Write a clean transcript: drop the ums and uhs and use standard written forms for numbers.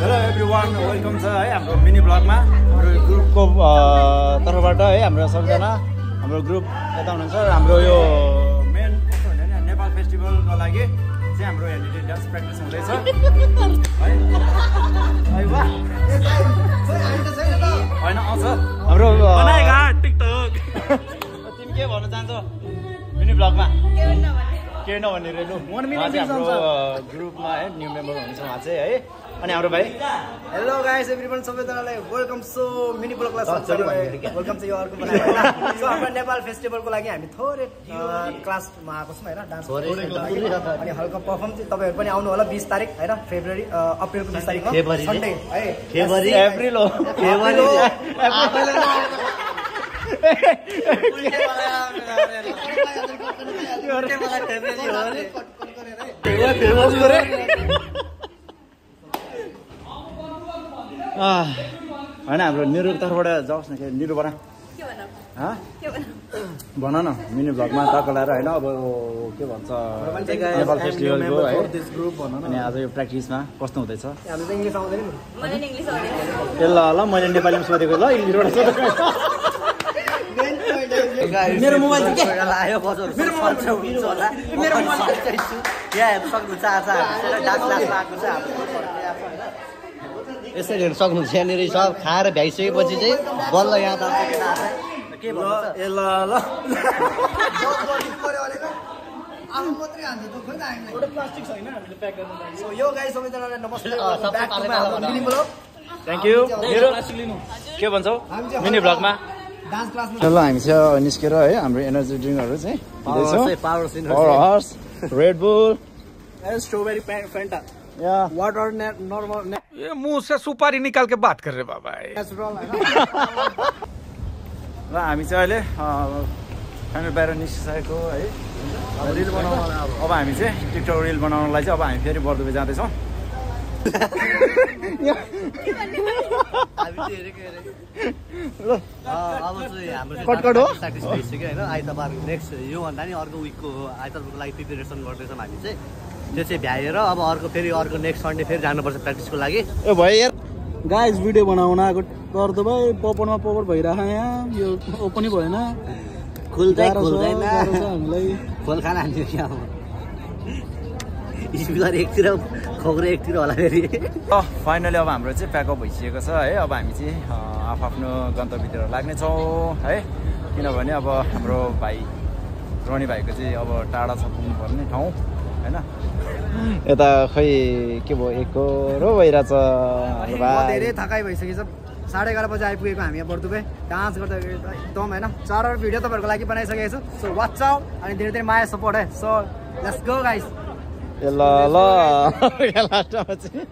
hello everyone welcome छ है हाम्रो मिनी ब्लगमा हाम्रो ग्रुपको तर्फबाट है हाम्रो सबजना हाम्रो ग्रुप यता हुनुहुन्छ हाम्रो यो मेन नेपाल फेस्टिभलको लागि चाहिँ हाम्रो यहाँनिर डान्स प्र्याक्टिस हुँदैछ है वाह होइन आउँछ हाम्रो टिकटक तिमी के भन्न चाहन्छौ मिनी ब्लगमा के नभन्ने रे लु हाम्रो ग्रुपमा है न्यू मेम्बर हुनुहुन्छ उहाँ चाहिँ है अनि हाम्रो भाइ हेलो गाइस एभ्रीवन सबैजनालाई वेलकम सो मिनी ब्लगलाई वेलकम चाहिँ यो अर्को बनाएको हैन सो हाम्रो नेपाल फेस्टिभलको लागि हामी थोरै क्लासमा आएको छौँ हैन डान्स अनि हल्का परफर्म चाहिँ तपाईहरु पनि आउनु होला 20 तारिक हैन फेब्रुअरी अप्रिलको 20 तारिकमा सन्डे है फेब्रुअरी अप्रिल हो फेब्रुअरी होइन हाम्रो निरुको तर्फबाट जाओस् न निरु भन भन न मिनी ब्लगमा टक्क लगाएर होइन अब के भन्छ नेपाल फेस्टिभलको है अनि आज यो प्र्याक्टिसमा कस्तो हुँदैछ ए ल ल मैले नेपालीमा सोधेको ल इङ्ग्लिसबाट सोधेको मेरो मोबाइल चाहिँ के आयो बजर मेरो मोबाइल हुन्छ होला मेरो मोबाइल यहाँ हेर्न सक्नुहुन्छ आज डान्स क्लास आएको छ यसरी हेर्न सक्नुहुन्छ यहाँनिर सब खाएर भ्याइसकेपछि चाहिँ बल्ल यहाँ त के भन्छ ए ल ल आफू मात्रै हान्छ त खोइ त हामीलाई एउटा प्लास्टिक छैन हामीले प्याक गर्न सो यो गाइस सबैजनालाई नमस्ते back to my mini blog thank you मेरो के भन्छौ मिनी ब्लगमा डान्स क्लासमा ल हामी चाहिँ निस्केर है हाम्रो एनर्जी ड्रिङ्कहरू चाहिँ पिँदैछौँ power horse red bull strawberry Fanta या वाटर नॉर्मल ये मुंह से सुपारी निकाल के बात कर रहे बाबा नेचुरल र हामी चाहिँ अहिले फ्यामिली बाहिर निस्किसकेको है रिल बनाउन अब हामी चाहिँ टिकटक रिल बनाउनलाई चाहिँ अब हामी फेरि बर्दुबे जाँदैछौँ कटकट हो प्र्याक्टिस भइसक्यो होइन आइतबार नेक्स्ट योभन्दा नि अर्को विकको आइतबारको लागि प्रिपेरेसन गर्दैछौँ हामी चाहिँ त्यो चाहिँ भ्याएर अब अर्को फेरि अर्को नेक्स्ट सन्डे फेरि जानुपर्छ प्र्याक्टिसको लागि ए भयो यार गाइस भिडियो बनाउन आएको तर त भाइ पपनमा पपर भइरहेको यहाँ यो ओपनै भएन खुल्दैन हामीलाई खोल खाना हान्थ्यो क्या स्पिकर एकतिर खोक्रो एकतिर होला फेरि फाइनली अब हाम्रो चाहिँ प्याकअप भइसकेको छ है अब हामी चाहिँ आफ्नो गन्तव्यतिर लाग्नेछौँ है किनभने अब हाम्रो भाइ रोनी भाइको चाहिँ अब टाढा छ पुग्नुपर्ने ठाउँ होइन यता खै के भयो एकको रो भइरहेछ धेरै थकाइ भइसकेछ 11:30 बजे आइपुगेको हामी यहाँ बर्दुबे डान्स गर्दा एकदम होइन 4 भिडियो तपाईँहरूको लागि बनाइसकेको छु सो वाच आउट अनि धेरै धेरै माया सपोर्ट है सो लेट्स गो गाइस ल ल लास्टमा चाहिँ